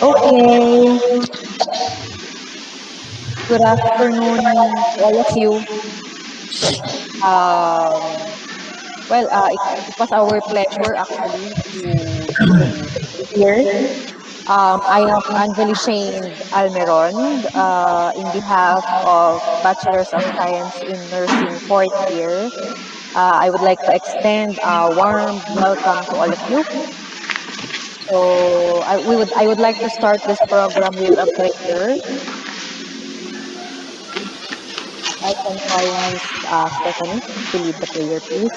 Okay, good afternoon to all of you. It was our pleasure actually to be here. I am Anjali Shaine Almeron in behalf of Bachelor's of Science in Nursing fourth year. I would like to extend a warm welcome to all of you. I would like to start this program with a prayer. I can call Miss Stephanie to lead the prayer, please.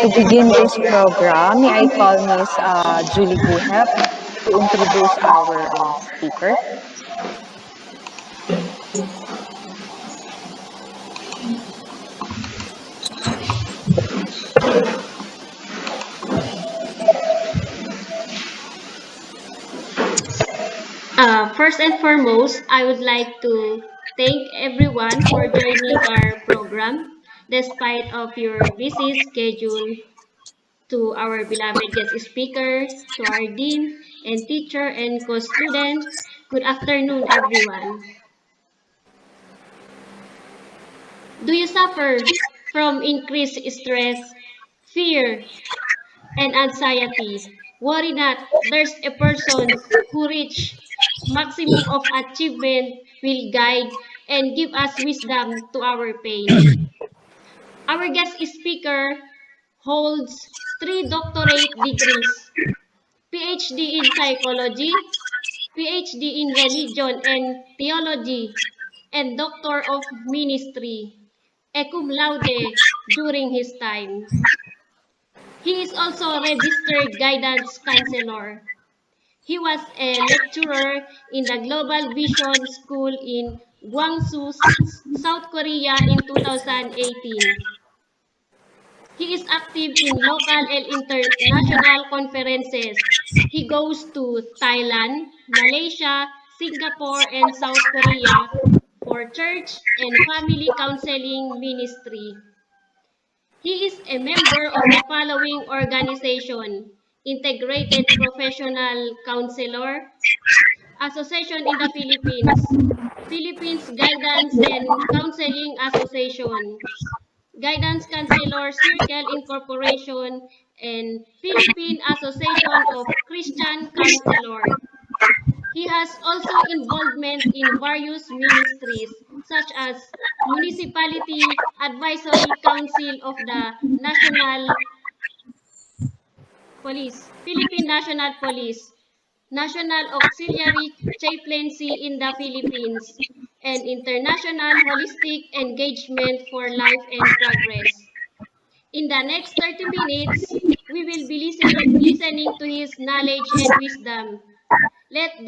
To begin this program, may I call Miss Julie Guhep to introduce our speaker. First and foremost, I would like to thank everyone for joining our program despite of your busy schedule. To our beloved guest speaker, to our dean and teacher and co-student, good afternoon everyone. Do you suffer from increased stress, fear, and anxiety? Worry not, there's a person who reach maximum of achievement will guide and give us wisdom to our pain. Our guest speaker holds three doctorate degrees, PhD in psychology, PhD in religion and theology, and Doctor of Ministry, cum laude during his time. He is also a registered guidance counselor. He was a lecturer in the Global Vision School in Gwangju, South Korea in 2018. He is active in local and international conferences. He goes to Thailand, Malaysia, Singapore, and South Korea for church and family counseling ministry. He is a member of the following organization: Integrated Professional Counselor Association in the Philippines, Philippines Guidance and Counseling Association, Guidance Counselor Circle Incorporation, and Philippine Association of Christian Counselors. He has also involvement in various ministries such as Municipality Advisory Council of the National Police, Philippine National Police, National Auxiliary Chaplaincy in the Philippines, and International Holistic Engagement for Life and Progress. In the next 30 minutes, we will be listening to his knowledge and wisdom. Let's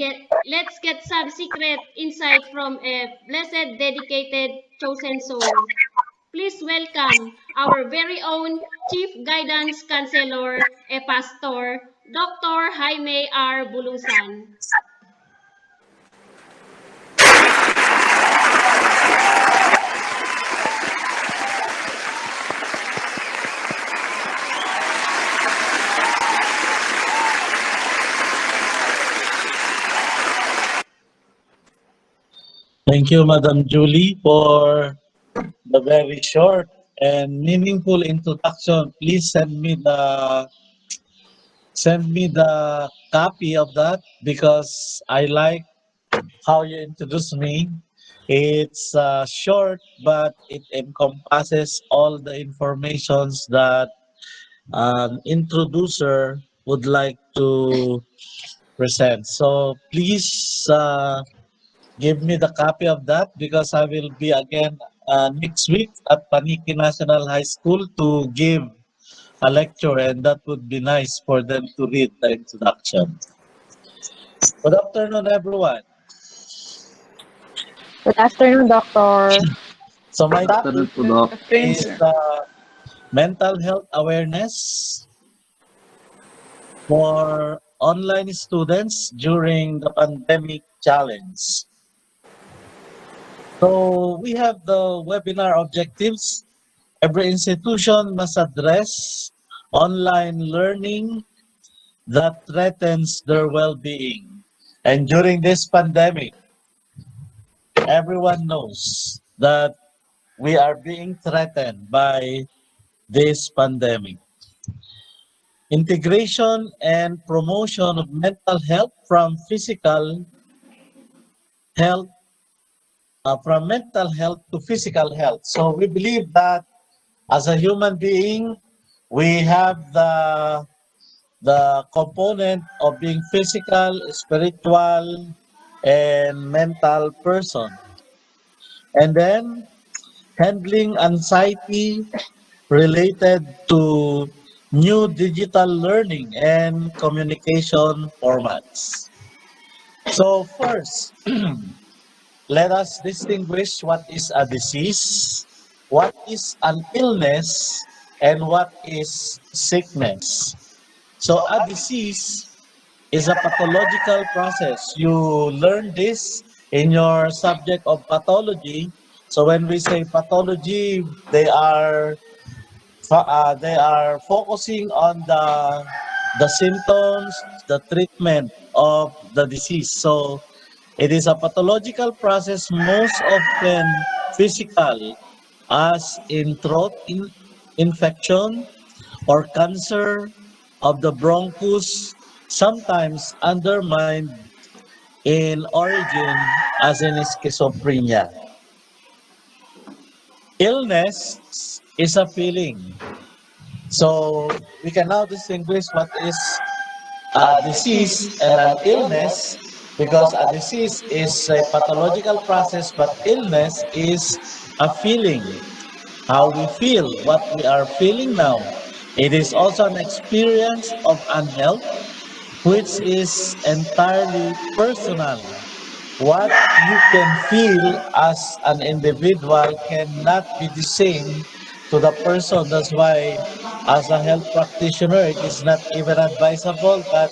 get some secret insight from a blessed, dedicated, chosen soul. Please welcome our very own Chief Guidance Counselor, a pastor, Dr. Jaime R. Bolusan. Thank you, Madam Julie, for the very short and meaningful introduction. Please send me the copy of that because I like how you introduce me. It's short, but it encompasses all the informations that an introducer would like to present. So please give me the copy of that because I will be again next week at Paniki National High School to give a lecture, and that would be nice for them to read the introduction. Good afternoon, everyone. Good afternoon, Doctor. So my Afternoon topic po, Doc. is mental health awareness. for online students during the pandemic challenge. So we have the webinar objectives. Every institution must address online learning that threatens their well-being. And during this pandemic, everyone knows that we are being threatened by this pandemic. Integration and promotion of mental health health from mental health to physical health. So we believe that as a human being, we have the component of being physical, spiritual, and mental person. And then handling anxiety related to new digital learning and communication formats. So first, let us distinguish what is a disease, what is an illness, and what is sickness. So a disease is a pathological process. You learn this in your subject of pathology. So when we say pathology, they are focusing on the symptoms, the treatment of the disease. So it is a pathological process, most often physical, as in infection or cancer of the bronchus, sometimes undermined in origin as in schizophrenia. Illness is a feeling. So we can now distinguish what is a disease and an illness, because a disease is a pathological process, but illness is a feeling, how we feel, what we are feeling now. It is also an experience of unhealth, which is entirely personal. What you can feel as an individual cannot be the same to the person. That's why, as a health practitioner, it is not even advisable that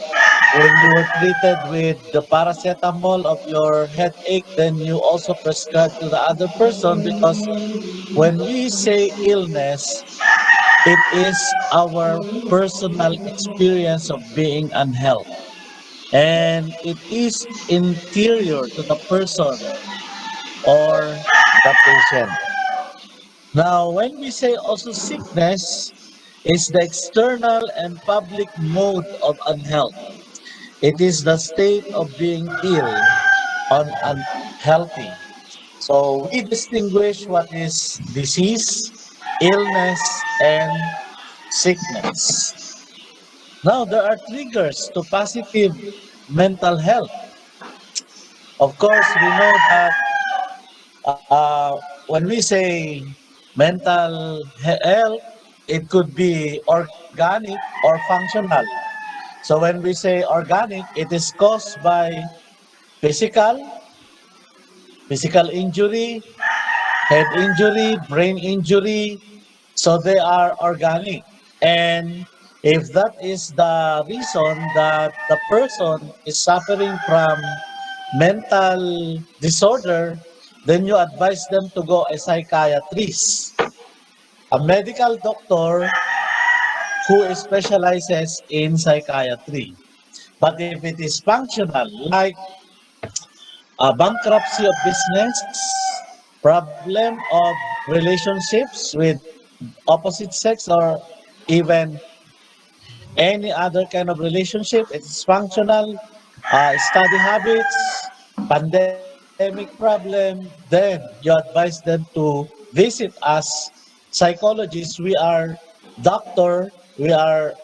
when you were treated with the paracetamol of your headache, then you also prescribe to the other person, because when we say illness, it is our personal experience of being unhealthy, and it is interior to the person or the patient. Now, when we say also sickness, is the external and public mode of unhealth. It is the state of being ill or unhealthy. So we distinguish what is disease, illness, and sickness. Now, there are triggers to positive mental health. Of course, we know that when we say health, it could be organic or functional. So when we say organic, it is caused by physical, physical injury, head injury, brain injury. So they are organic. And if that is the reason that the person is suffering from mental disorder, then you advise them to go a psychiatrist, a medical doctor who specializes in psychiatry. But if it is functional, like a bankruptcy of business, problem of relationships with opposite sex, or even any other kind of relationship, it's functional, study habits, pandemic problem, then you advise them to visit us psychologists. We are doctor, we are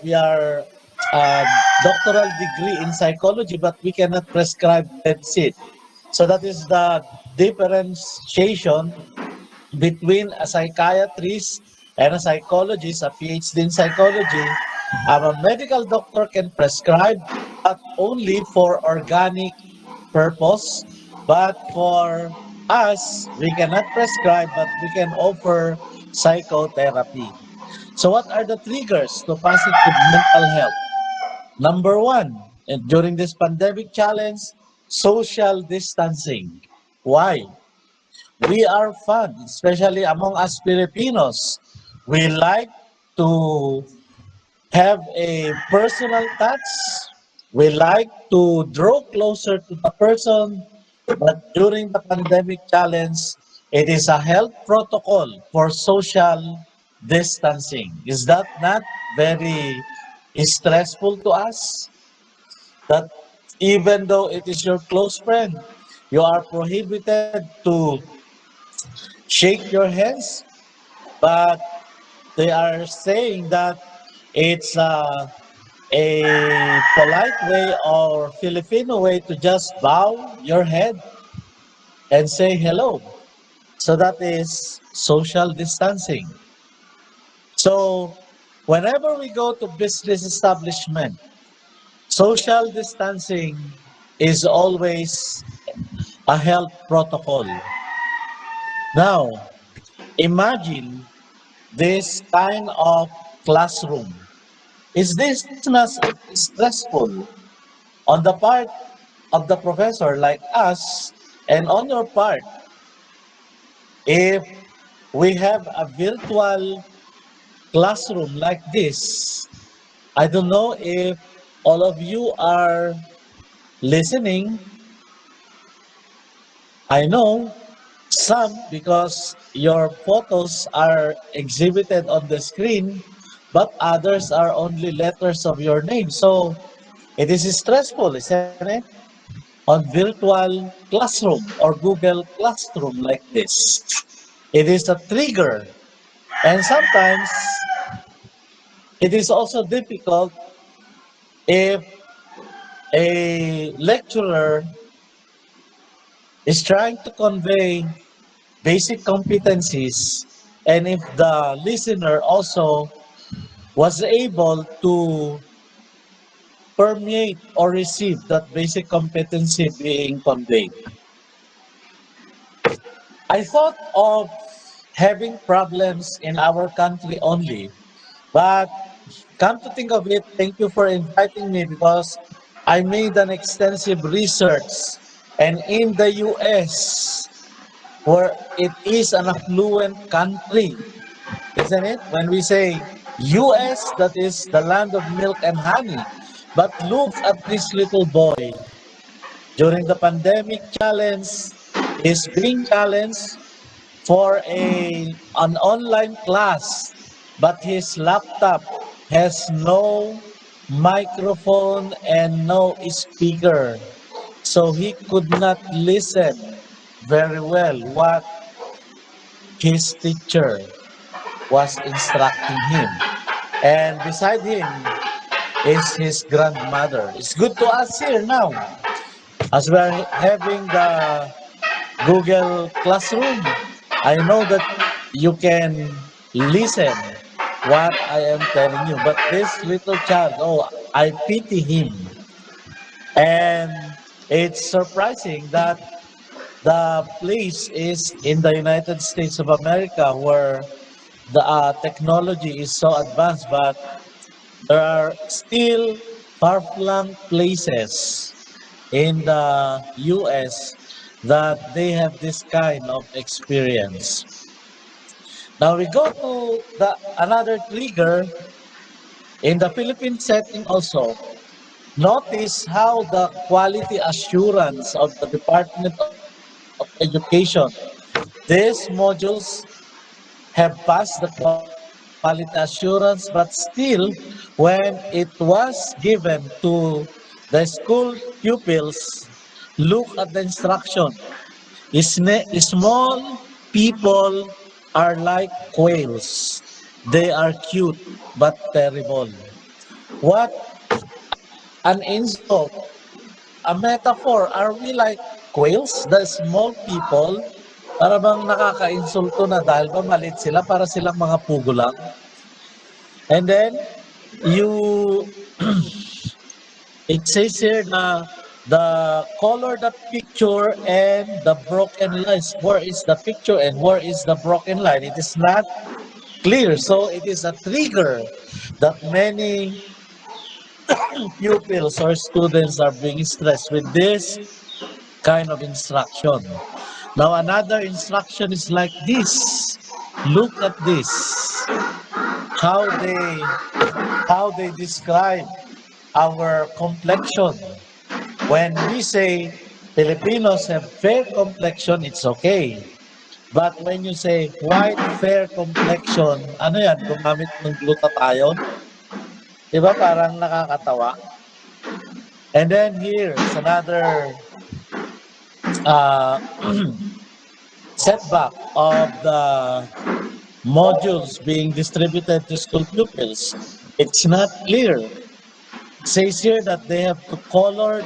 uh, doctoral degree in psychology, but we cannot prescribe medicine. So that is the differentiation between a psychiatrist and a psychologist, a PhD in psychology. A medical doctor can prescribe, but only for organic purpose. But for us, we cannot prescribe, but we can offer psychotherapy. So what are the triggers to positive mental health? Number one, during this pandemic challenge, social distancing. Why? We are fun, especially among us Filipinos. We like to have a personal touch. We like to draw closer to the person, but during the pandemic challenge, it is a health protocol for social distancing. Is that not very stressful to us? That even though it is your close friend, you are prohibited to shake your hands, but they are saying that it's a polite way or Filipino way to just bow your head and say hello. So that is social distancing. So whenever we go to business establishment, social distancing is always a health protocol. Now, imagine this kind of classroom. Is this not stressful on the part of the professor like us and on your part if we have a virtual classroom like this? I don't know if all of you are listening. I know some because your photos are exhibited on the screen, but others are only letters of your name. So it is stressful, isn't it? On virtual classroom or Google Classroom like this. It is a trigger. And sometimes it is also difficult if a lecturer is trying to convey basic competencies and if the listener also was able to permeate or receive that basic competency being conveyed. I thought of having problems in our country only, but come to think of it, thank you for inviting me because I made an extensive research and in the US, where it is an affluent country, isn't it? When we say US, that is the land of milk and honey. But look at this little boy. During the pandemic challenge, is being challenged for an online class, but his laptop has no microphone and no speaker. So he could not listen very well what his teacher was instructing him. And beside him is his grandmother. It's good to us here now as we are having the Google Classroom. I know that you can listen what I am telling you, but this little child, oh, I pity him. And it's surprising that the place is in the United States of America where the technology is so advanced, but there are still far-flung places in the US that they have this kind of experience. Now we go to the another trigger in the Philippine setting also. Notice how the quality assurance of the Department of Education, these modules have passed the quality assurance, but still, when it was given to the school pupils, look at the instruction. Small people are like quails. They are cute but terrible. What an insult. A metaphor. Are we like quails? The small people? Para bang nakaka-insulto na dahil ba maliit sila para silang mga pugo lang? And then, you, it says here na the color, the picture, and the broken lines. Where is the picture and where is the broken line? It is not clear. So it is a trigger that many pupils or students are being stressed with this kind of instruction. Now another instruction is like this. Look at this. How they how they describe our complexion. When we say Filipinos have fair complexion, it's okay. But when you say white fair complexion, ano yan? Gumamit ng glutathione? Di ba parang nakakatawa? And then here's another uh, setback of the modules being distributed to school pupils. It's not clear. It says here that they have to color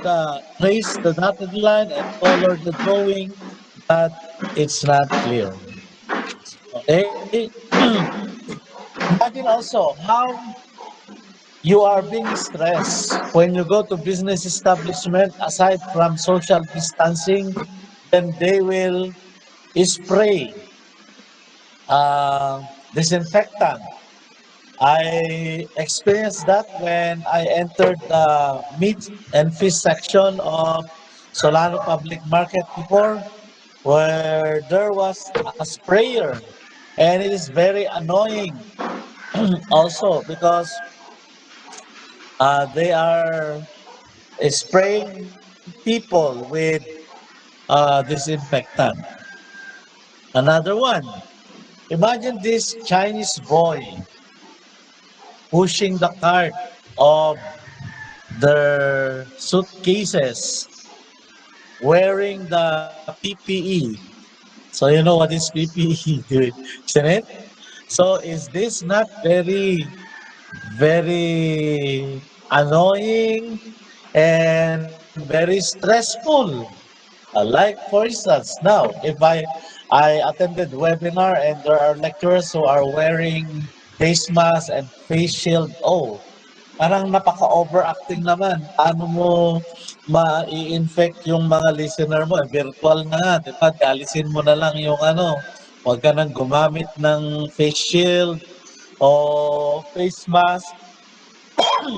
trace the dotted line and color the drawing, but it's not clear. Okay? Imagine also how you are being stressed when you go to business establishment aside from social distancing, then they will spray disinfectant. I experienced that when I entered the meat and fish section of Solano Public Market before, where there was a sprayer, and it is very annoying also because they are spraying people with disinfectant. Another one, imagine this Chinese boy pushing the cart of their suitcases wearing the PPE. So you know what is PPE, isn't it? So is this not very annoying and very stressful? Like for instance, now if I attended webinar and there are lecturers who are wearing face mask and face shield, oh, parang napaka-overacting naman. Paano mo ma-i-infect yung mga listener mo? Virtual na nga, di ba? Alisin mo na lang yung ano, huwag ka nang gumamit ng face shield o face mask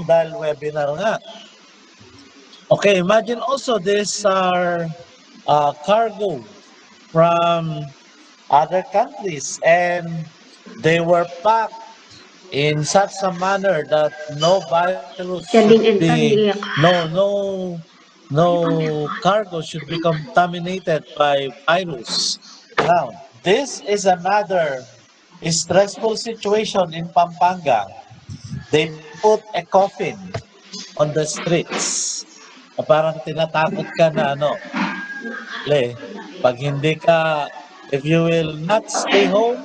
dahil webinar nga. Okay, imagine also these are cargo from other countries and they were packed in such a manner that no virus should Siya din be entang giiyak. no cargo should be contaminated by virus. Now, this is another stressful situation in Pampanga. They put a coffin on the streets. Na parang tinatakot ka na ano, le, pag hindi ka, if you will not stay home,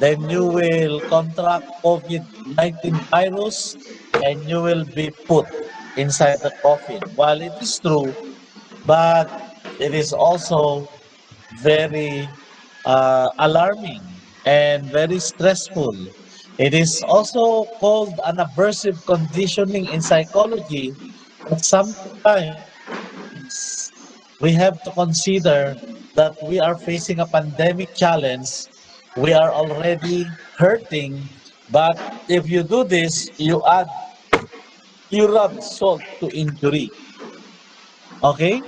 then you will contract COVID-19 virus and you will be put inside the coffin. While it is true, but it is also very alarming and very stressful. It is also called an aversive conditioning in psychology, but sometimes we have to consider that we are facing a pandemic challenge. We are already hurting, but if you do this, you rub salt to injury. Okay?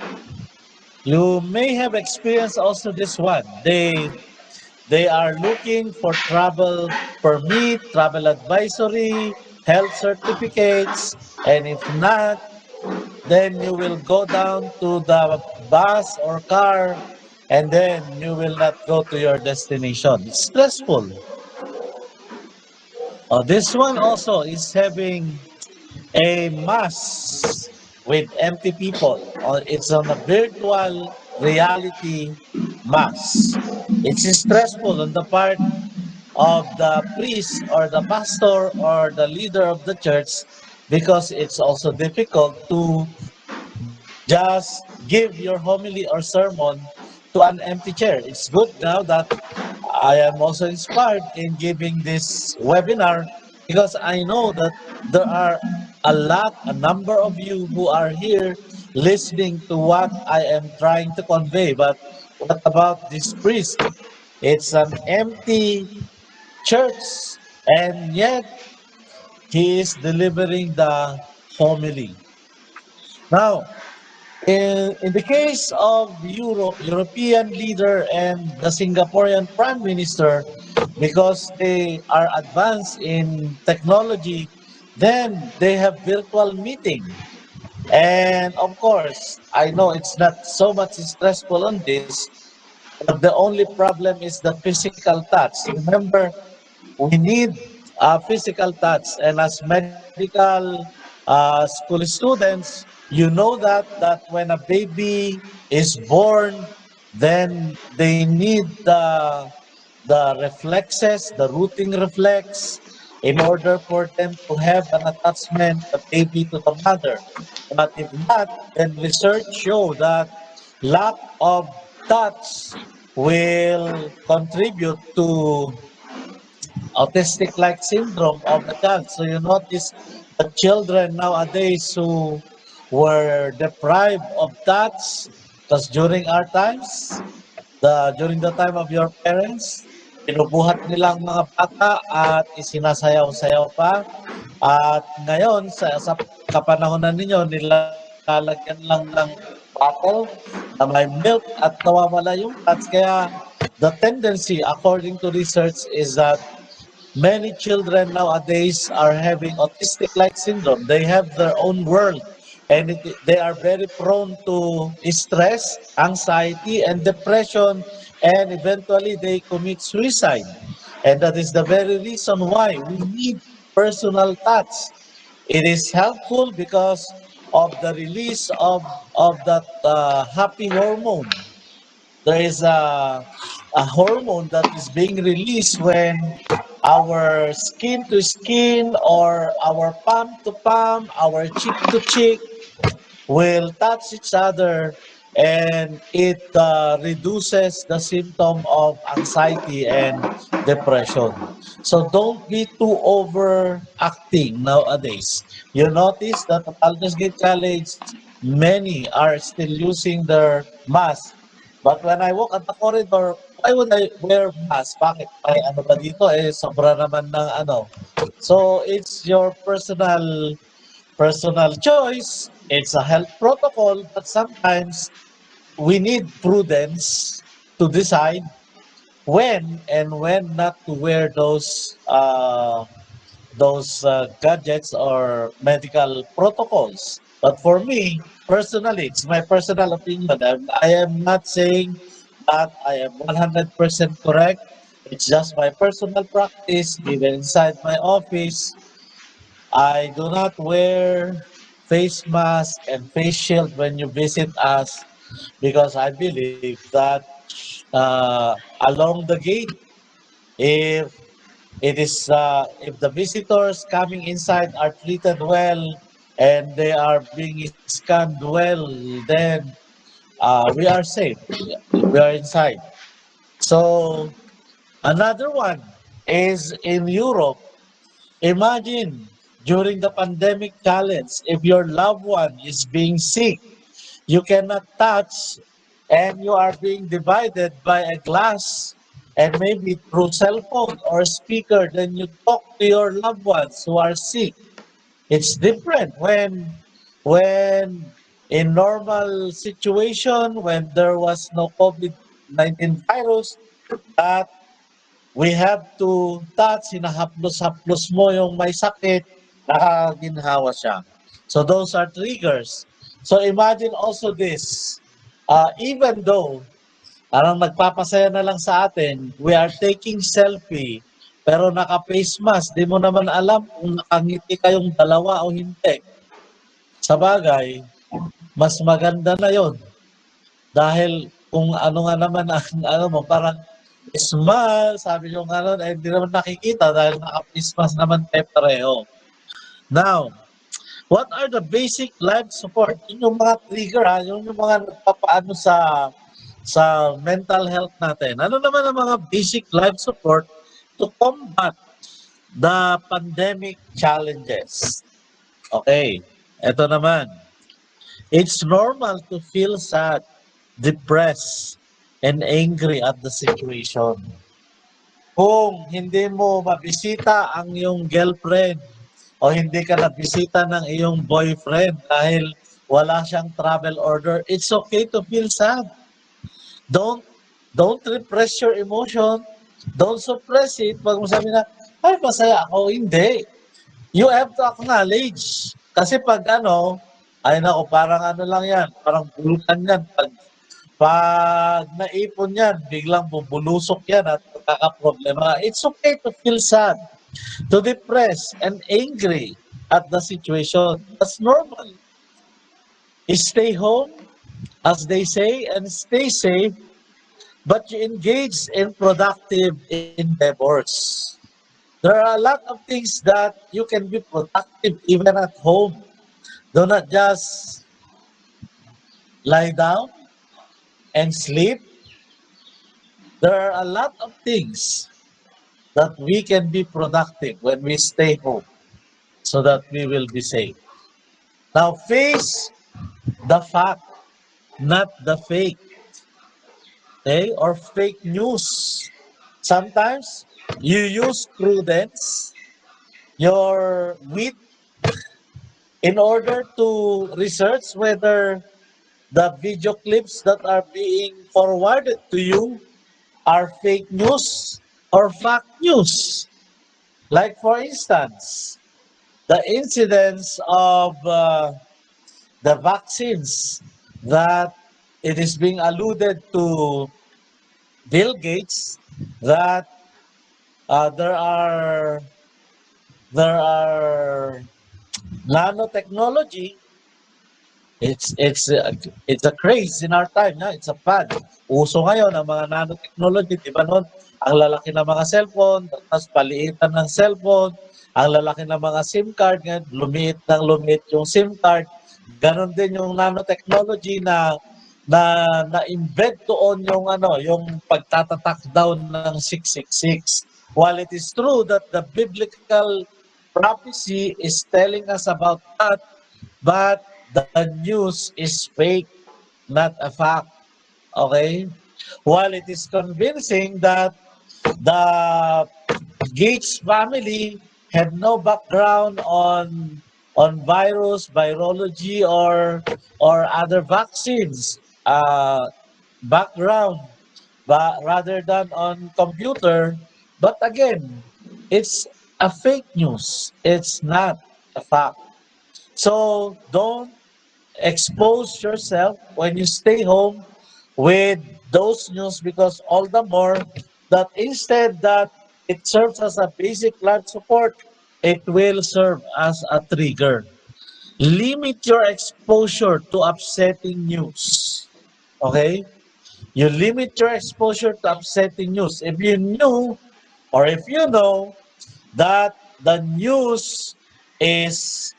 You may have experienced also this one. They are looking for travel permit, travel advisory, health certificates, and if not, then you will go down to the bus or car and then you will not go to your destination. It's stressful. This one also is having a mass with empty people. It's on a virtual reality mass. It's stressful on the part of the priest or the pastor or the leader of the church because it's also difficult to just give your homily or sermon to an empty chair. It's good now that I am also inspired in giving this webinar because I know that there are a number of you who are here listening to what I am trying to convey. But what about this priest? It's an empty church, and yet he is delivering the homily. Now, in the case of European leader and the Singaporean Prime Minister, because they are advanced in technology, then they have virtual meeting. And of course, I know it's not so much stressful on this, but the only problem is the physical touch. Remember, we need physical touch, and as medical school students, you know that when a baby is born, then they need the reflexes, the rooting reflex, in order for them to have an attachment, the baby to the mother. But if not, then research show that lack of touch will contribute to autistic-like syndrome of the child. So you notice the children nowadays who were deprived of touch, because during our times, during the time of your parents, pinubuhat nilang mga bata at isinasayaw-sayaw pa. At ngayon, sa kapanahonan ninyo, nilalagyan lang ng bottle na may milk at nawawala yung touch. Kaya the tendency, according to research, is that many children nowadays are having autistic-like syndrome. They have their own world, and they are very prone to stress, anxiety, and depression, and eventually they commit suicide. And that is the very reason why we need personal touch. It is helpful because of the release of that happy hormone. There is a hormone that is being released when our skin to skin or our palm to palm, our cheek to cheek will touch each other, and it reduces the symptom of anxiety and depression. So don't be too overacting nowadays. You notice that at Aldersgate College, many are still using their mask. But when I walk at the corridor, why would I wear mask? Bakit? May ano ba dito? Sobra naman ng ano. So it's your personal choice. It's a health protocol, but sometimes we need prudence to decide when and when not to wear those gadgets or medical protocols. But for me, personally, it's my personal opinion. I am not saying that I am 100% correct. It's just my personal practice, even inside my office. I do not wear face mask and face shield when you visit us because I believe that along the gate, if if the visitors coming inside are treated well and they are being scanned well, then we are safe. We are inside. So another one is in Europe. Imagine during the pandemic challenge, if your loved one is being sick, you cannot touch, and you are being divided by a glass, and maybe through cell phone or speaker, then you talk to your loved ones who are sick. It's different when in normal situation, when there was no COVID-19 virus, that we have to touch, hinahaplos-haplos mo yung may sakit, nakaginhawa siya. So those are triggers. So imagine also this, even though parang nagpapasaya na lang sa atin, we are taking selfie, pero naka-face mask, di mo naman alam kung nakangiti kayong dalawa o hindi. Sa bagay, mas maganda na yon. Dahil kung ano nga naman ang ano mo, parang smile, sabi nyo nga nun, hindi naman nakikita dahil naka-face mask naman tayo pareho. Now, what are the basic life support? Yun yung mga trigger ha, yun yung mga nagpapaano sa mental health natin. Ano naman ang mga basic life support to combat the pandemic challenges? Okay, eto naman. It's normal to feel sad, depressed, and angry at the situation. Kung hindi mo mabisita ang iyong girlfriend, o hindi ka nabisita ng iyong boyfriend dahil wala siyang travel order, it's okay to feel sad. Don't don't repress your emotion. Don't suppress it. Pag mo sabi na, ay, masaya ako. Hindi. You have to acknowledge. Kasi pag ano, ay nako, parang ano lang yan, parang bulkan yan. Pag naipon yan, biglang bubulusok yan at magkakaproblema. It's okay to feel sad, to depress and angry at the situation. That's normal. Stay home, as they say, and stay safe, but you engage in productive endeavors. There are a lot of things that you can be productive even at home. Do not just lie down and sleep. There are a lot of things that we can be productive when we stay home so that we will be safe. Now, face the fact, not the fake, okay, or fake news. Sometimes you use prudence, your wit, in order to research whether the video clips that are being forwarded to you are fake news or fact news. Like, for instance, the incidence of the vaccines that it is being alluded to Bill Gates that there are nanotechnology. It's a craze in our time na, it's a fad. Uso ngayon ang mga nanotechnology, 'di ba noon? Ang lalaki ng mga cellphone, tapos paliitan ng cellphone, ang lalaki ng mga SIM card, ngayon lumiit ng lumiit yung SIM card. Ganon din yung nanotechnology na na-embed doon yung ano, yung pagtatatak daw ng 666. While it is true that the biblical prophecy is telling us about that, but the news is fake, not a fact. Okay? While it is convincing that the Gates family had no background on virus, virology, or other vaccines background, but rather than on computer. But again, it's a fake news. It's not a fact. So don't expose yourself when you stay home with those news, because all the more that instead that it serves as a basic life support, it will serve as a trigger. Limit your exposure to upsetting news. Okay? You limit your exposure to upsetting news. If you knew, or if you know that the news is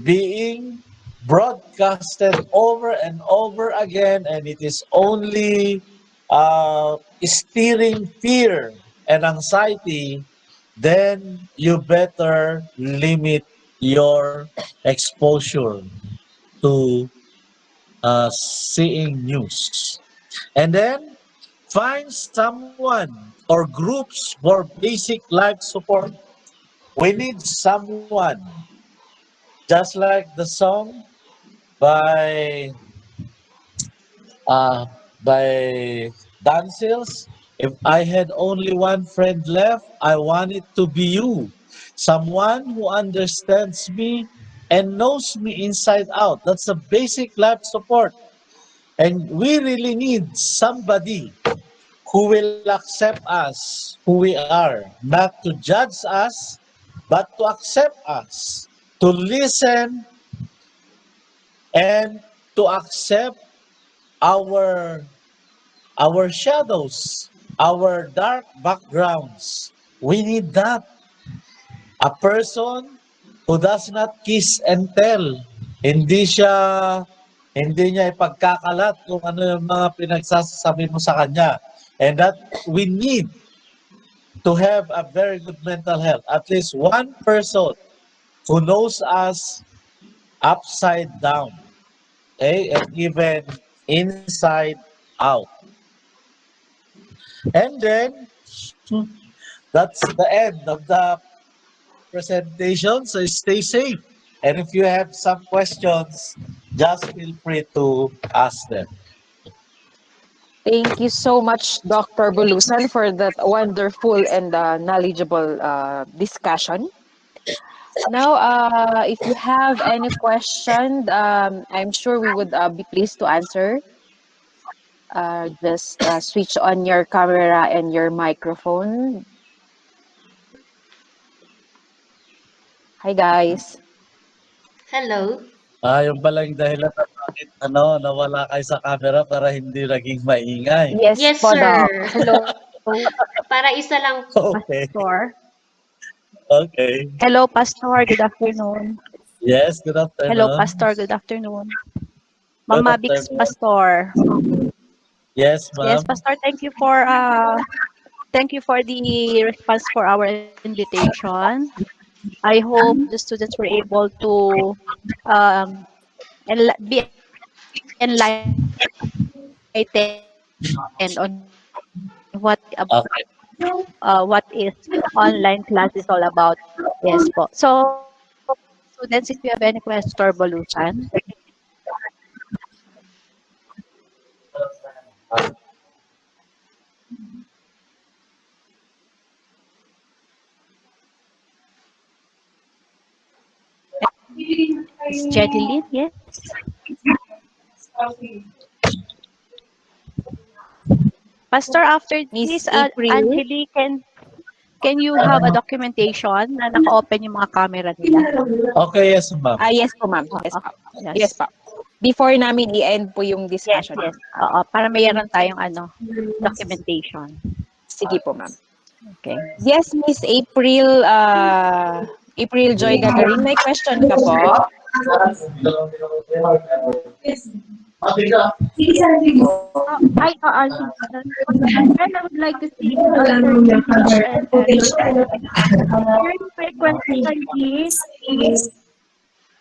being broadcasted over and over again, and it is only steering fear and anxiety, then you better limit your exposure to seeing news. And then find someone or groups for basic life support. We need someone, just like the song by uh, by Dancils. If I had only one friend left, I want it to be you. Someone who understands me and knows me inside out. That's a basic life support. And we really need somebody who will accept us who we are, not to judge us, but to accept us, to listen, and to accept our our shadows, our dark backgrounds. We need that. A person who does not kiss and tell. Hindi siya hindi niya ipagkakalat kung ano yung mga pinagsasabi mo sa kanya. And that we need to have a very good mental health. At least one person who knows us upside down, okay, and even inside out. And then that's the end of the presentation. So stay safe. And if you have some questions, just feel free to ask them. Thank you so much, Dr. Bolusan, for that wonderful and knowledgeable discussion. Now, if you have any question, I'm sure we would be pleased to answer. Just switch on your camera and your microphone. Hi, guys. Hello. Yung pala yung dahilan na bakit nawala kayo sa camera para hindi naging maingay. Yes Yes, po, Doc. sir. Hello, Para isa lang. Okay. Pastor. Okay. Hello, Pastor. Good afternoon. Yes, good Hello, afternoon. Pastor. Good afternoon. Good Mama Bix afternoon. Pastor. Yes, Yes, ma'am. Pastor. Thank you for the response for our invitation. I hope the students were able to um, be enlightened on Okay. what is online class is all about. Yes po. So, students, if you have any questions, Bolusan. Miss Jeneline, yes. Pastor, after Miss this, April. Angeli, can you have a documentation na naka-open yung mga camera nila? Okay, yes, ma'am. Yes po, ma'am. Yes Oo. po. Yes Yes. po. Before namin i-end po yung Yes, discussion, yes. ma'am. Oo, para mayroon tayong documentation. Sige po, ma'am. Okay. Yes, Miss April, April Joy Gagarin, may question ka po? And I would like to say good afternoon, teacher and everyone. Very frequently, is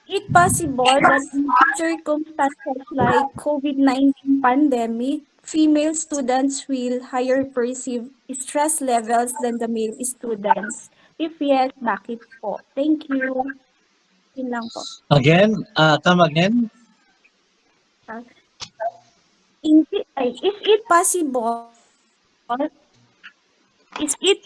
it possible that in circumstances like COVID-19 pandemic, female students will higher perceive stress levels than the male students? If yes, bakit po? Thank you. Yun lang po. Again, come again. Ah, is it possible? Is it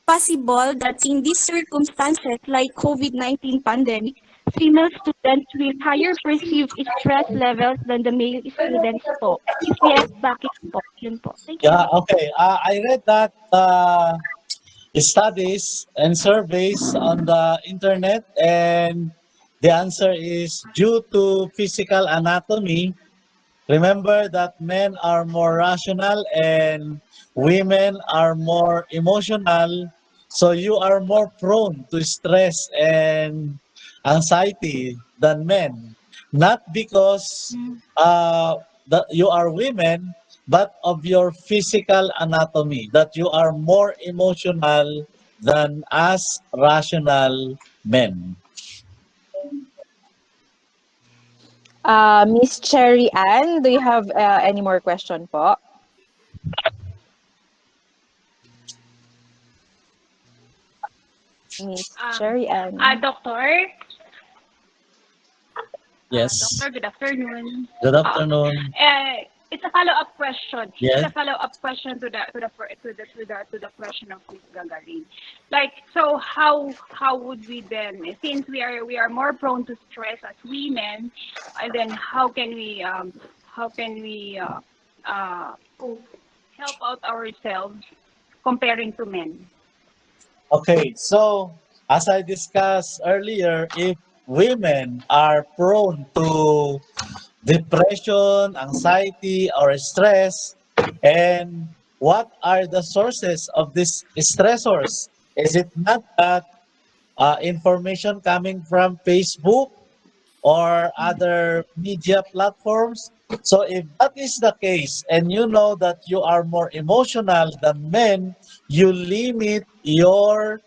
possible that in these circumstances like COVID-19 pandemic, female students will higher perceive stress levels than the male students po? If yes, bakit po? Yun po. Thank you. Yeah, okay. I read that studies and surveys on the internet, and the answer is due to physical anatomy. Remember that men are more rational and women are more emotional. So you are more prone to stress and anxiety than men. Not because that you are women, but of your physical anatomy, that you are more emotional than us rational men. Miss Cherry Ann, do you have any more question po? Miss Um, Cherry Ann. Doctor, Yes. Doctor, good afternoon. Good Uh, afternoon. it's a follow-up question. It's Yes. a follow-up question to the question of Ms. Gagarin. Like, so how would we then, since we are more prone to stress as women, and then how can we uh, help out ourselves comparing to men? Okay, so as I discussed earlier, if women are prone to depression, anxiety, or stress, and what are the sources of these stressors? Is it not that information coming from Facebook or other media platforms? So if that is the case, and you know that you are more emotional than men, you limit your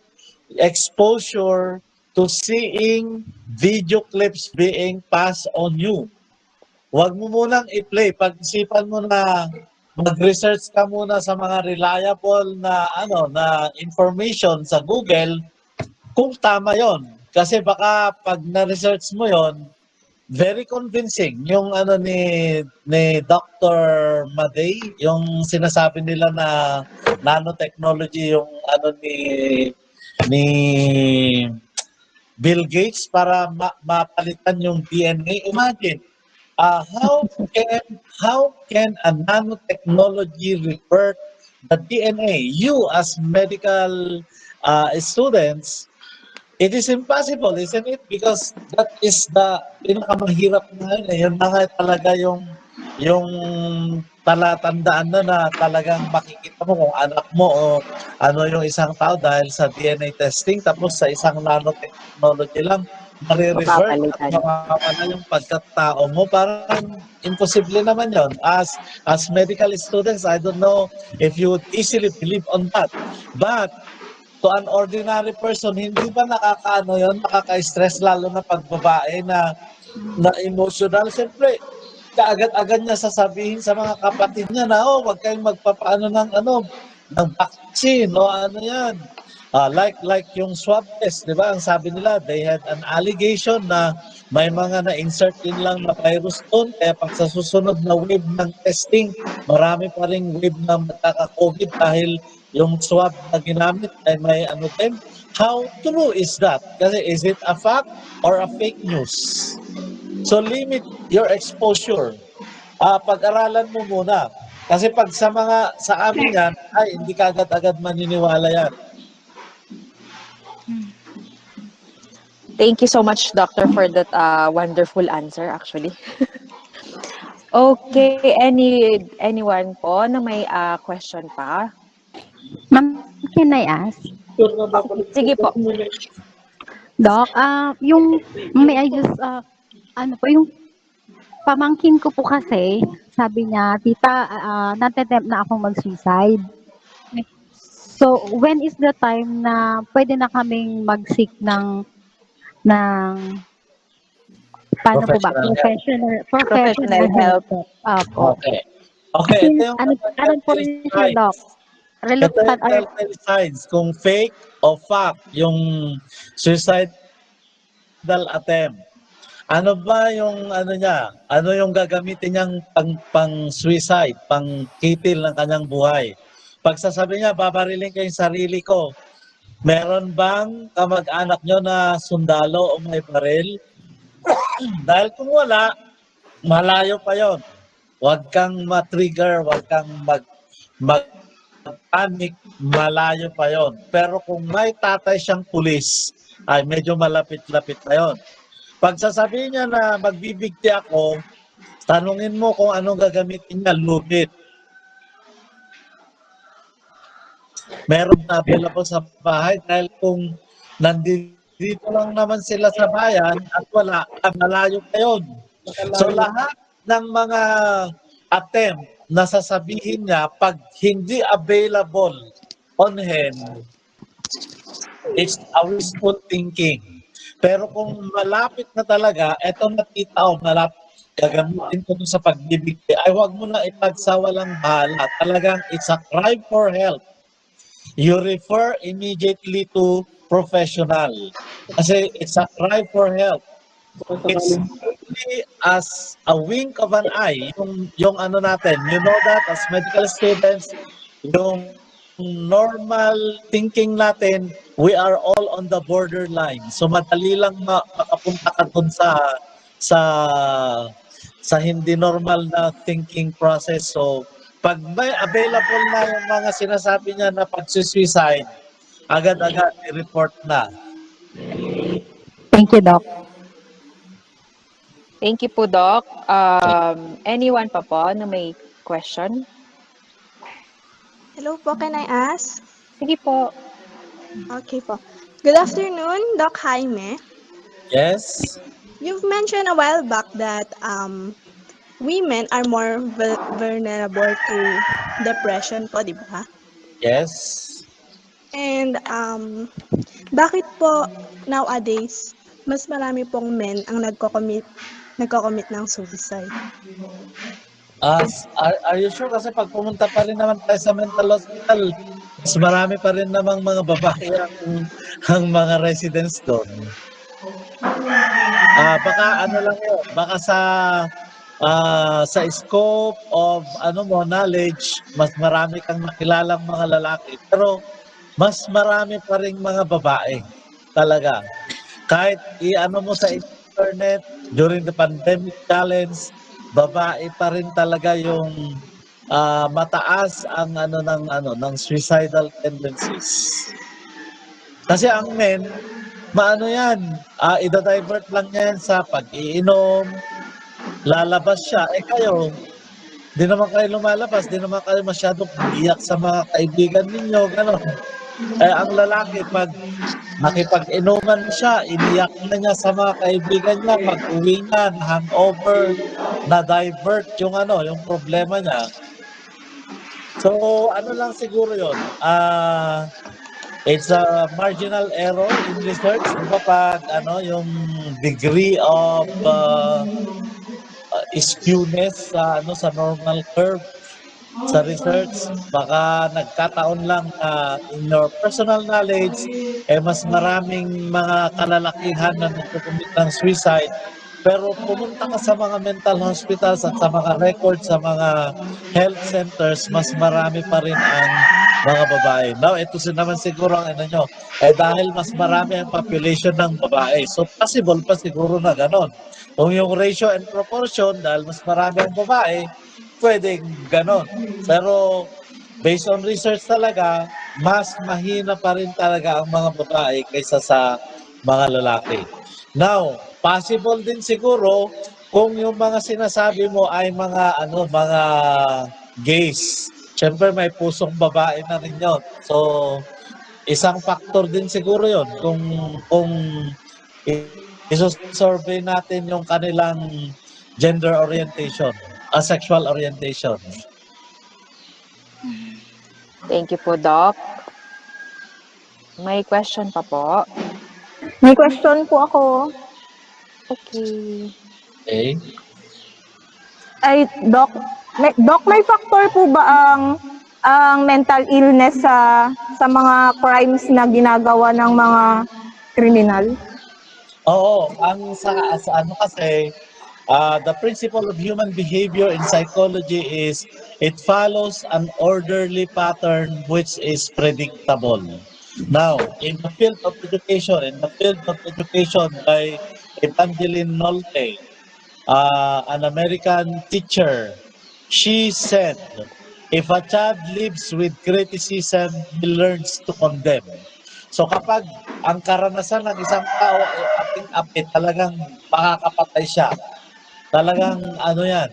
exposure to seeing video clips being passed on you. Huwag mo munang i-play. Pag-isipan mo na mag-research ka muna sa mga reliable na na information sa Google kung tama yon. Kasi baka pag na-research mo yon, very convincing yung ano ni Dr. Maday, yung sinasabi nila na nanotechnology yung ano ni Bill Gates para mapalitan yung DNA. Imagine, how can a nanotechnology revert the DNA? You as medical students, it is impossible, isn't it? Because that is the pinakamahirap na yun eh. Yun na nga talaga yung talatandaan na talagang makikita mo kung anak mo o ano yung isang tao dahil sa DNA testing tapos sa isang nanotechnology lang nare-revert at Mapapalitan. mawawala yung pagkatao mo. Parang imposible naman yon. As medical students, I don't know if you would easily believe on that. But to an ordinary person, hindi ba nakakaano yon, nakaka-stress lalo na pag babae na emotional. Siyempre, kaagad-agad niya sasabihin sa mga kapatid niya na, oh, wag kayong magpapaano ng vaccine o ano yan. Like yung swab test, di ba? Ang sabi nila, they had an allegation na may mga na-insert din lang na virus doon. Kaya pag sa susunod na wave ng testing, marami pa ring wave na magkaka-COVID dahil yung swab na ginamit ay may ano din. How true is that? Kasi is it a fact or a fake news? So limit your exposure. Pag-aralan mo muna. Kasi pag sa amin yan, ay hindi ka agad-agad maniniwala yan. Thank you so much, Doctor, for that wonderful answer, actually. Okay, anyone po na may question pa? Ma'am, can I ask? Sige po. Doc, yung may I just ano po yung pamangkin ko po kasi, sabi niya, "Tita, nate-tempt na akong mag-suicide." So, when is the time na pwede na kaming mag-seek ng paano po ba, Professional help. professional Professional help help. po? Opo. Okay. Okay, ito Since yung ano po telltale rin siya, Doc, signs. Ito reluctant yung or telltale signs kung fake o fact yung suicidal attempt. Ano ba yung ano niya? Ano yung gagamitin niyang pang-suicide, pang-kitil ng kanyang buhay? Pagsasabi niya, babarilin ko yung sarili ko. Meron bang kamag-anak niyo na sundalo o may baril? Dahil kung wala, malayo pa yon. Huwag kang ma-trigger, huwag kang mag-panic, malayo pa yon. Pero kung may tatay siyang pulis, ay medyo malapit-lapit na yon. Pag sasabihin niya na magbibigti ako, tanungin mo kung anong gagamitin niya, lubid. Meron na available sa bahay dahil kung nandito lang naman sila sa bayan at wala, malayo pa yun. So lahat ng mga attempt na sasabihin niya pag hindi available on hand, it's a wishful thinking. Pero kung malapit na talaga, eto na tita o malapit, gagamitin ko dun sa pagbibigay, ay wag mo na ipagsawalang bahala. Talagang it's a cry for help. You refer immediately to professional. Kasi it's a cry for help. It's only as a wink of an eye, yung ano natin, you know that as medical students, yung normal thinking natin, we are all on the borderline. So madali lang makapunta ka dun sa sa hindi normal na thinking process. So pag may available na yung mga sinasabi niya na pag-suicide, agad-agad i-report na. thank you, Doc. Thank you po, Doc. Anyone pa po na may question? Hello po, can I ask? Sige po. Okay po. Good afternoon, Doc Jaime. Yes? You've mentioned a while back that women are more vulnerable to depression po, di ba? Yes? And bakit po nowadays mas marami pong men ang nagko-commit ng suicide? Are you sure? Kasi pag pumunta pa rin naman tayo sa mental hospital, mas marami pa rin namang mga babae ang mga residents do'n. Baka ano lang 'yun, baka sa scope of ano mo, knowledge, mas marami kang nakilalang mga lalaki, pero mas marami pa ring mga babae, talaga. Kahit i-ano mo sa internet, during the pandemic challenge, babae pa rin talaga yung, mataas ang ng suicidal tendencies. Kasi ang men, maano yan, ida-divert lang niya yan sa pag-iinom, lalabas siya, eh kayo, 'di naman kayo lumalabas, 'di naman kayo masyadong umiiyak sa mga kaibigan ninyo, gano'n. Eh, ang lalaki 'pag nakipag-inuman na siya, iniyak na niya sa mga kaibigan niya, pag-uwi niya na-hangover, na-divert yung problema niya. So, ano lang siguro 'yun, it's a marginal error in research, 'di ba 'pag yung degree of, skewness sa normal curve sa research, baka nagkataon lang na in your personal knowledge, eh mas maraming mga kalalakihan na nagko-commit ng suicide. Pero pumunta ka sa mga mental hospitals at sa mga records sa mga health centers, mas marami pa rin ang mga babae. Now, ito naman siguro ang ano nyo, eh dahil mas marami ang population ng babae. So, possible pa siguro na ganon. Kung yung ratio and proportion, dahil mas marami ang babae, pwedeng ganon. Pero based on research talaga, mas mahina pa rin talaga ang mga babae kaysa sa mga lalaki. Now, possible din siguro kung yung mga sinasabi mo ay mga gays. Siyempre may pusong babae na rin 'yon. So, isang factor din siguro 'yon kung iso-survey natin yung kanilang gender orientation, sexual orientation. Thank you po, Doc. May question pa po? May question po ako. Okay. Okay? Ay, Doc, may factor po ba ang mental illness sa mga crimes na ginagawa ng mga kriminal? Oo, ang sa ano kasi, the principle of human behavior in psychology is it follows an orderly pattern which is predictable. Now, in the field of education by Evangeline Nolte, an American teacher, she said, if a child lives with criticism, he learns to condemn. So kapag ang karanasan ng isang tao ay aping-api, talagang makakapatay siya. Talagang ano yan,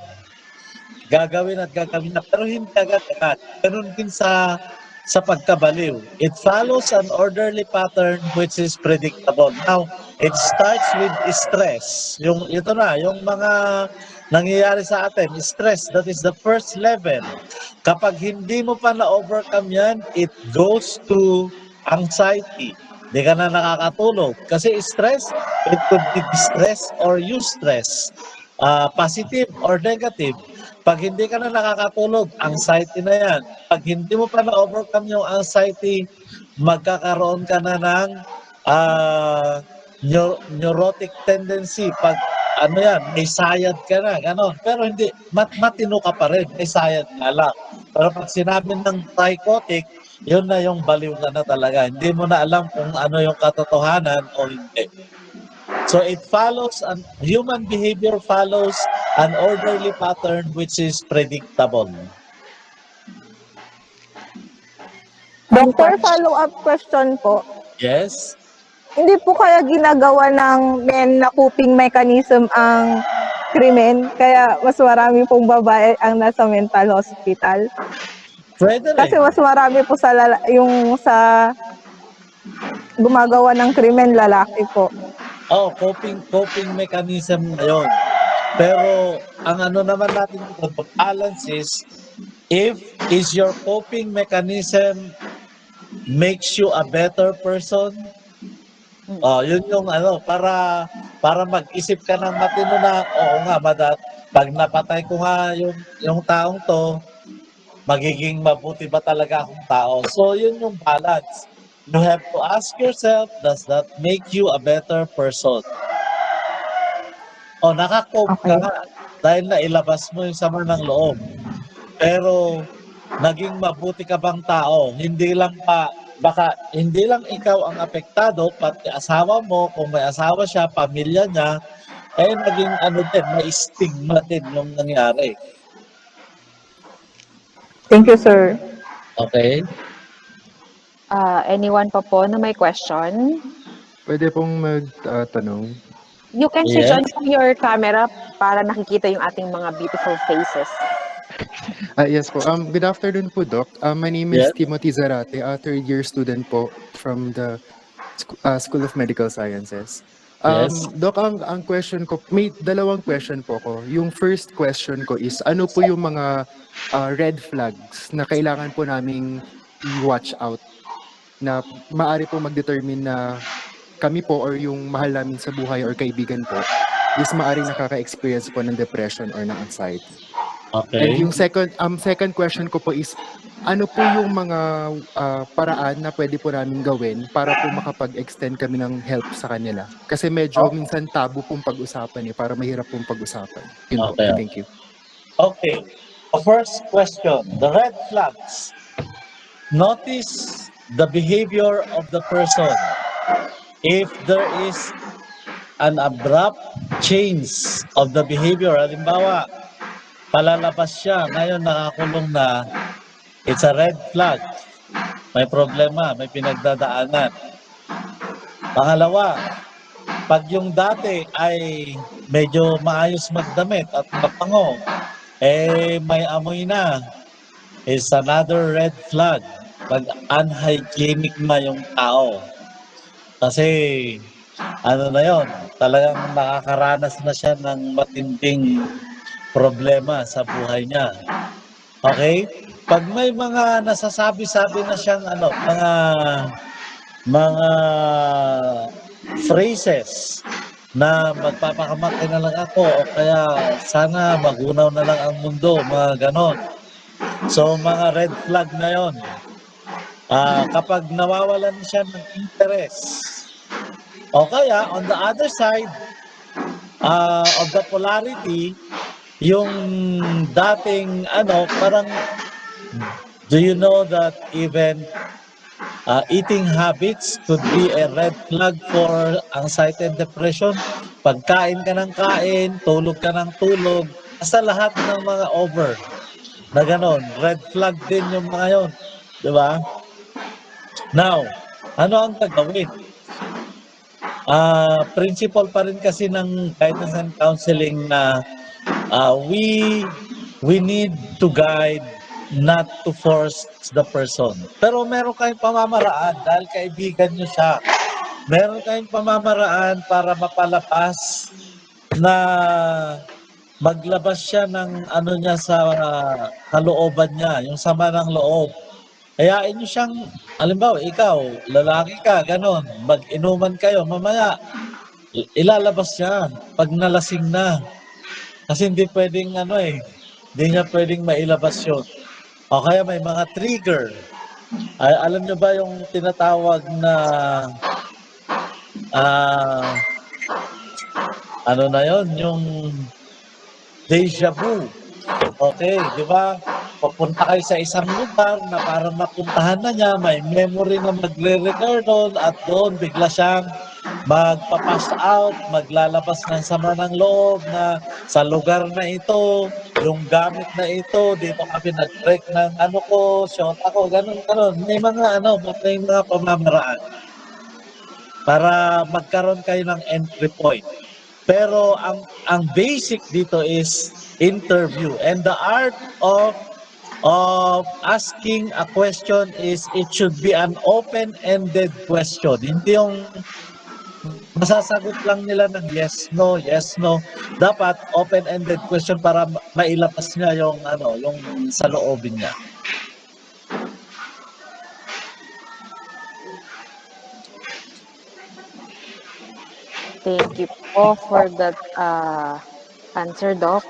gagawin at gagawin na, pero hindi agad-agad. Ganun din sa pagkabaliw. It follows an orderly pattern which is predictable. Now, it starts with stress. Yung mga nangyayari sa atin, stress, that is the first level. Kapag hindi mo pa na-overcome yan, it goes to anxiety. Hindi ka na nakakatulog. Kasi stress, it could be distress or eustress. Positive or negative. Pag hindi ka na nakakatulog, anxiety na yan. Pag hindi mo pa na-overcome yung anxiety, magkakaroon ka na ng neurotic tendency. Pag ano yan, may sayad ka na, gano'n. Pero hindi, matino ka pa rin, may sayad nga lang. Pero pag sinabi ng psychotic, yun na yung baliw ka na talaga. Hindi mo na alam kung ano yung katotohanan o hindi. So human behavior follows an orderly pattern which is predictable. Any Doctor, question? follow-up question po. Yes? Hindi po kaya ginagawa ng men na coping mechanism ang krimen, kaya mas marami pong babae ang nasa mental hospital? Pwede Kasi rin. mas marami po yung sa gumagawa ng krimen lalaki po. Coping mechanism na yun. Pero ang ano naman natin dito, the balance is your coping mechanism makes you a better person. Yun yung ano, para mag-isip ka ng matino na, oo nga, pag napatay ko nga yung taong to, magiging mabuti ba talaga akong tao? So, yun yung balance. You have to ask yourself, does that make you a better person? O, nakakope ka Okay. nga dahil nailabas mo yung sama ng loob. Pero, naging mabuti ka bang tao? Hindi lang pa, baka hindi lang ikaw ang apektado, pati asawa mo, kung may asawa siya, pamilya niya, eh naging ano din, may stigma din yung nangyari. Thank you, sir. Okay? Anyone pa po na may question? Pwede pong magtanong. You can switch Yes? on your camera para nakikita yung ating mga beautiful faces. Yes po. Good afternoon po, Doc. My name is Yes? Timothy Zarate, a third year student po from the School of Medical Sciences. Yes? Doc, ang question ko, may dalawang question po ko. Yung first question ko is, ano po yung mga red flags na kailangan po naming i-watch out na maaari po mag-determine na kami po or yung mahal namin sa buhay or kaibigan po is maaring nakaka-experience po ng depression or ng anxiety. And Okay? yung second question ko po is, ano po yung mga paraan na pwede po namin gawin para po makapag-extend kami ng help sa kanila? Kasi medyo Oh, minsan tabu pong pag-usapan para mahirap pong pag-usapan. Yun po. okay. Thank you. Okay. The first question, the red flags. Notice the behavior of the person. If there is an abrupt change of the behavior, halimbawa, palalabas siya, ngayon nakakulong na, it's a red flag. May problema, may pinagdadaanan. Pangalawa, pag yung dati ay medyo maayos magdamit at mapango, eh may amoy na, is another red flag. Pag unhygienic na yung tao. Kasi ano na yon, talagang nakakaranas na siya ng matinding problema sa buhay niya. Okay? Pag may mga nasasabi-sabi na siyang ano, mga phrases na magpapakamatay na lang ako o kaya sana magunaw na lang ang mundo, mga ganon. So mga red flag na yon. Kapag nawawalan na siya ng interest o kaya on the other side of the polarity, yung dating ano, parang do you know that even eating habits could be a red flag for anxiety and depression? Pagkain ka ng kain, tulog ka ng tulog, basta lahat ng mga over na ganon, red flag din yung mga yon. Di ba? Now, ano ang gagawin? Principle pa rin kasi ng guidance and counseling na we need to guide, not to force the person. Pero meron kayong pamamaraan dahil kaibigan nyo siya. Meron kayong pamamaraan para mapalabas na maglabas siya ng ano niya sa kalooban niya, yung sama ng loob. Hayain niyo siyang, halimbawa, ikaw, lalaki ka, ganon, mag-inuman kayo, mamaya, ilalabas niya pag nalasing na. Kasi hindi pwedeng ano hindi niya pwedeng mailabas yun. O kaya may mga trigger. Ay, alam niyo ba yung tinatawag na ah ano na yon, yung deja vu. Okay, di ba? Papunta kayo sa isang lugar na parang napuntahan na niya, may memory na magre-recur doon at doon bigla siyang magpa-pass out, maglalabas ng sama ng loob na sa lugar na ito, yung gamit na ito, dito kami nag-break ng ano ko, shot ako, ganun, ganun. May mga pamamaraan para magkaroon kayo ng entry point. Pero ang basic dito is interview, and the art of asking a question is it should be an open-ended question. Hindi yung masasagot lang nila ng yes, no, yes, no. Dapat open-ended question para mailabas niya yung ano, yung sa loobin niya. Thank you po for that answer, Doc.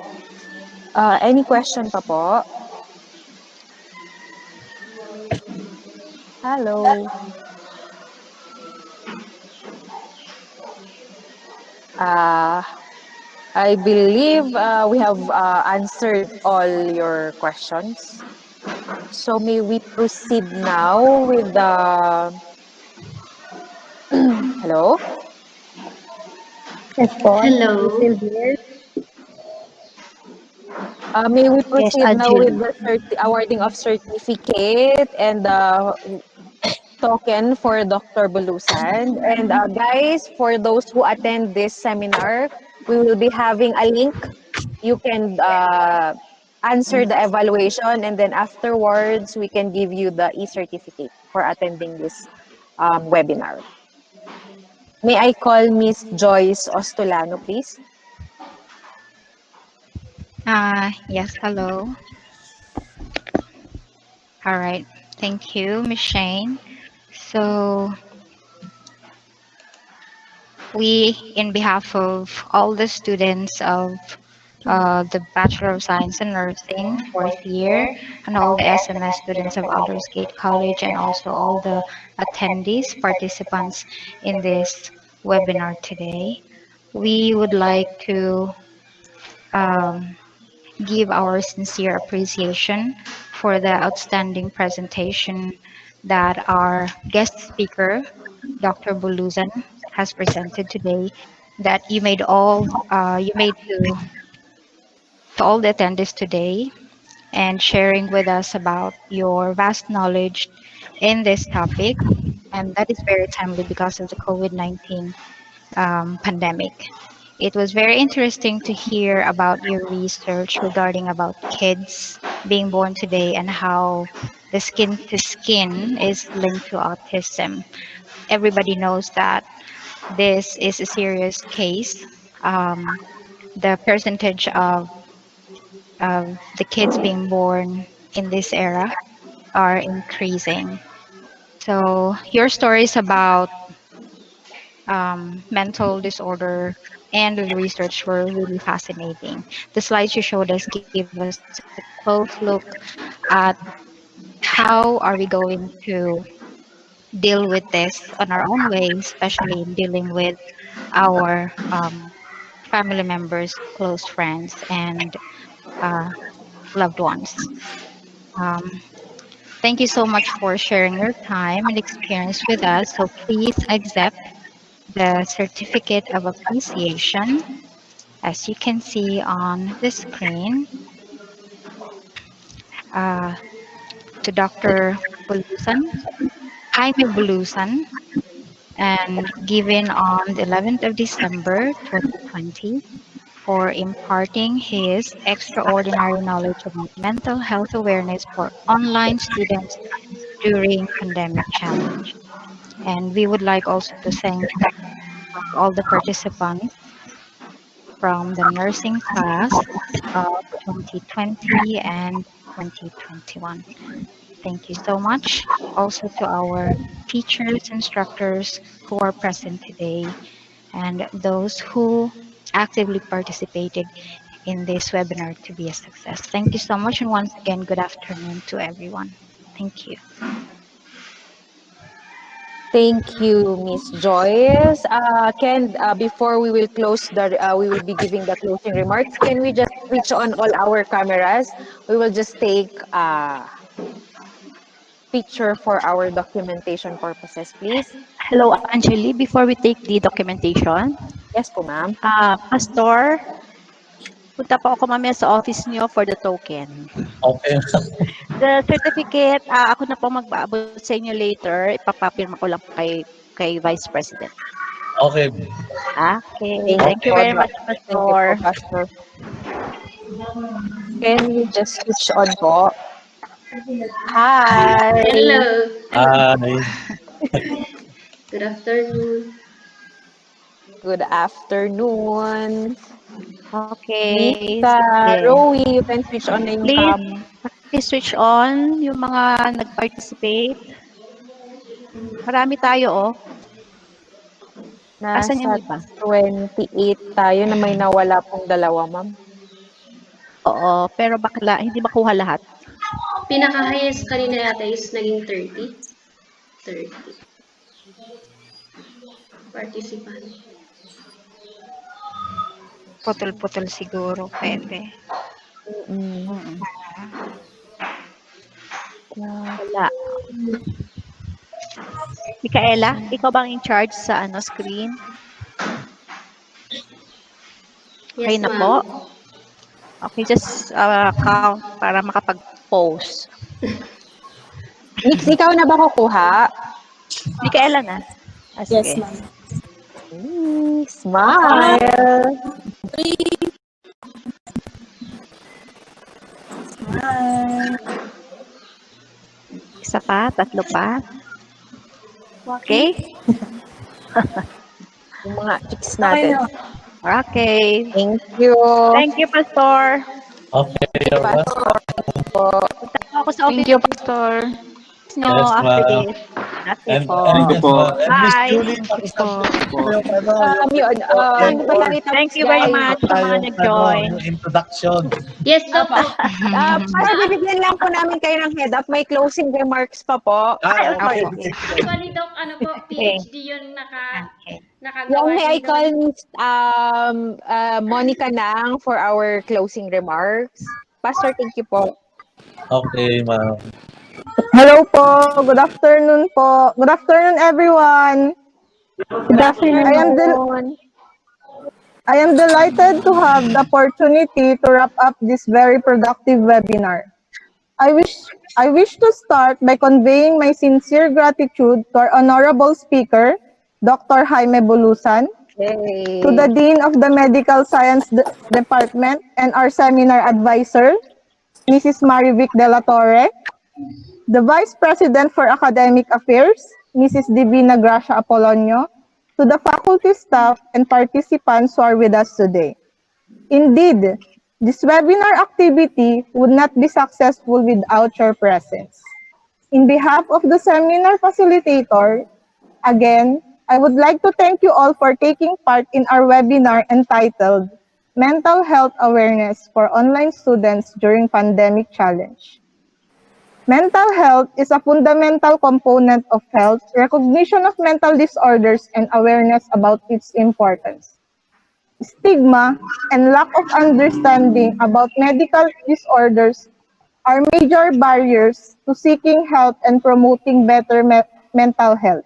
Any question pa po? Hello. Uh, I believe we have answered all your questions. So may we proceed now with the hello? Yes po, you Hello. still here? May we Yes, proceed now with Angeli. the awarding of certificate and token for Dr. Bolusan. And guys, for those who attend this seminar, we will be having a link. You can answer the evaluation, and then afterwards, we can give you the e-certificate for attending this webinar. May I call Miss Joyce Ostolano, please? Yes, hello. All right. Thank you, Miss Shane. So, we, in behalf of all the students of the Bachelor of Science in Nursing, fourth year, and all the SMS students of Aldersgate College, and also all the attendees, participants in this webinar today, we would like to um, give our sincere appreciation for the outstanding presentation that our guest speaker, Dr. Bolusan, has presented today. That you made to all the attendees today, and sharing with us about your vast knowledge in this topic. And that is very timely because of the COVID-19 pandemic. It was very interesting to hear about your research regarding about kids being born today and how the skin to skin is linked to autism. Everybody knows that this is a serious case. Um, the percentage of the kids being born in this era are increasing. So your stories about mental disorder and the research were really fascinating. The slides you showed us gave us a close look at how are we going to deal with this on our own way, especially in dealing with our family members, close friends, and uh, loved ones. Um, Thank you so much for sharing your time and experience with us. So please accept the certificate of appreciation. As you can see on the screen, uh, to Dr. Bulusan, Jaime Bulusan, and given on the 11th of December 2020 for imparting his extraordinary knowledge about mental health awareness for online students during pandemic challenge. And we would like also to thank all the participants from the nursing class of 2020 and 2021. Thank you so much. Also to our teachers, instructors who are present today, and those who actively participated in this webinar to be a success. Thank you so much. And once again, good afternoon to everyone. Thank you. Thank you, Miss Joyce. Can before we will close we will be giving the closing remarks. Can we just switch on all our cameras? We will just take a picture for our documentation purposes, please. Hello, Angeli. Before we take the documentation, Yes po, ma'am. Pastor, punta po ako mamaya sa office niyo for the token. Okay. The certificate, ako na po mag-aabot sa inyo later. Ipapapirma ko lang po kay Vice President. Okay. Okay. Thank you Thank you Okay. po. very much, Thank you po, Pastor. Pastor. Can we just switch on po? Hi. Hello. Ay, Hi. good afternoon. Good afternoon. Okay. Mika, Sige. Rowie, you can switch on na yung Please, cam. please switch on yung mga nag-participate. Marami tayo, oh. Asan Nasa yung iba? 28 tayo na may nawala pong dalawa, ma'am. Oo, pero bakla, hindi makuha lahat. Pinaka-highest kanina yata is naging 30. 30 participant. Putol-putol siguro pwede. Mm. Mm. Ah, Wala. Mikaela, ikaw bang in charge sa screen? Okay Yes, na ma'am. po. Okay, just count para makapag-pause. Nix, ikaw na ba kukuha? Mikaela na. Yes, Sige. ma'am. Smile. Smile. Isa pa, tatlo pa. Waki. Okay? Yung mga chicks Okay natin. na. Okay. Thank you. Thank you, Pastor. Okay, Thank you, you're Pastor. welcome. Po. Punta po ako sa Thank office you, Pastor. nyo Yes, after ma'am. this. Okay And, po. and yes, ma'am. And Miss Bye. Julie, Thank you po. pakisubmit mo yung yung Yun, effort balik Thank tapos you very guys. much sa at mga yung nag-join. yung introduction. Yes, Doc. Apa. Para bibigyan lang po namin kayo ng head up, may closing remarks pa po. Ay, Okay. okay. Opo. Sige. Actually, Doc, ano po, Okay. PhD yun Okay. Yung nakagawa may I ni call nun. Miss Monica Nang for our closing remarks. Pastor, thank you po. Okay, ma'am. Hello po. Good afternoon po. Good afternoon, everyone. Good I am afternoon. I am delighted to have the opportunity to wrap up this very productive webinar. I wish to start by conveying my sincere gratitude to our honorable speaker, Dr. Jaime Bolusan, to the Yay. Dean of the Medical Science Department and our seminar advisor, Mrs. Marivic de la Torre, the Vice President for Academic Affairs, Mrs. Divina Gracia Apolonio, to the faculty staff and participants who are with us today. Indeed, this webinar activity would not be successful without your presence. In behalf of the seminar facilitator, again, I would like to thank you all for taking part in our webinar entitled Mental Health Awareness for Online Students During Pandemic Challenge. Mental health is a fundamental component of health, recognition of mental disorders, and awareness about its importance. Stigma and lack of understanding about medical disorders are major barriers to seeking help and promoting better mental health.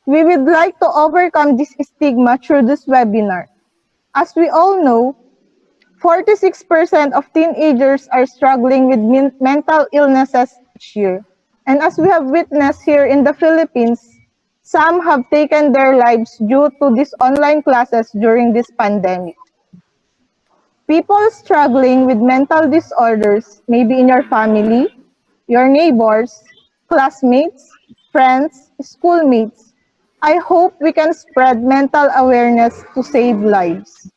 We would like to overcome this stigma through this webinar. As we all know, 46% of teenagers are struggling with mental illnesses each year. And as we have witnessed here in the Philippines, some have taken their lives due to these online classes during this pandemic. People struggling with mental disorders may be in your family, your neighbors, classmates, friends, schoolmates. I hope we can spread mental awareness to save lives.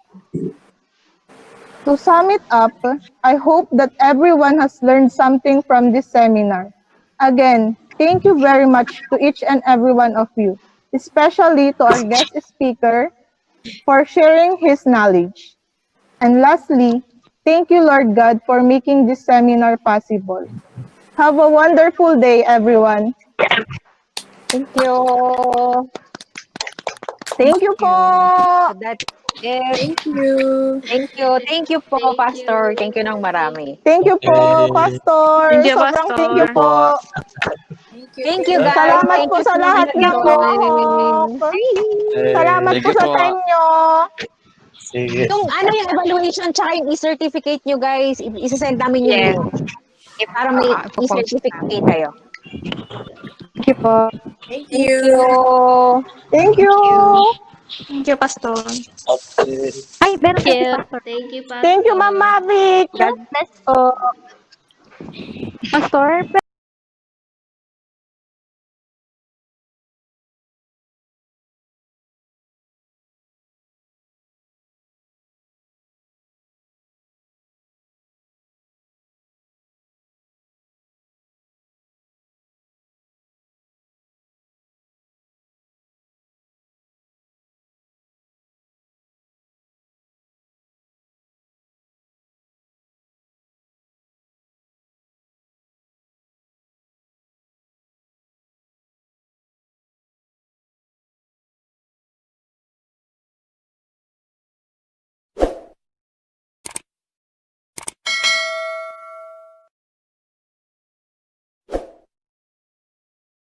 To sum it up, I hope that everyone has learned something from this seminar. Again, thank you very much to each and every one of you, especially to our guest speaker for sharing his knowledge. And lastly, thank you, Lord God, for making this seminar possible. Have a wonderful day, everyone. Thank you. Thank you po. So that's it. Thank you. Thank you. Thank you po, Thank Pastor. you. Thank you ng marami. Thank you po, Okay. Pastor. Thank you, Sobrang thank you Pastor. po. Thank you. Thank you, Okay. guys. Salamat Thank po you sa so lahat much ng for mohawk. Salamat Thank po sa time nyo. Sige. Yung ano yung evaluation tsaka yung e-certificate nyo, guys, isa-send namin yung Yes. link para may Ipopost e-certificate namin. kayo. Thank you po. Thank Thank you. you. Thank you. Thank you. Thank you, Pastor. Okay. Ay, meron pa si you. Pastor. Thank you, Thank you, Ma'am Pastor. Mavic. God bless po. Pastor,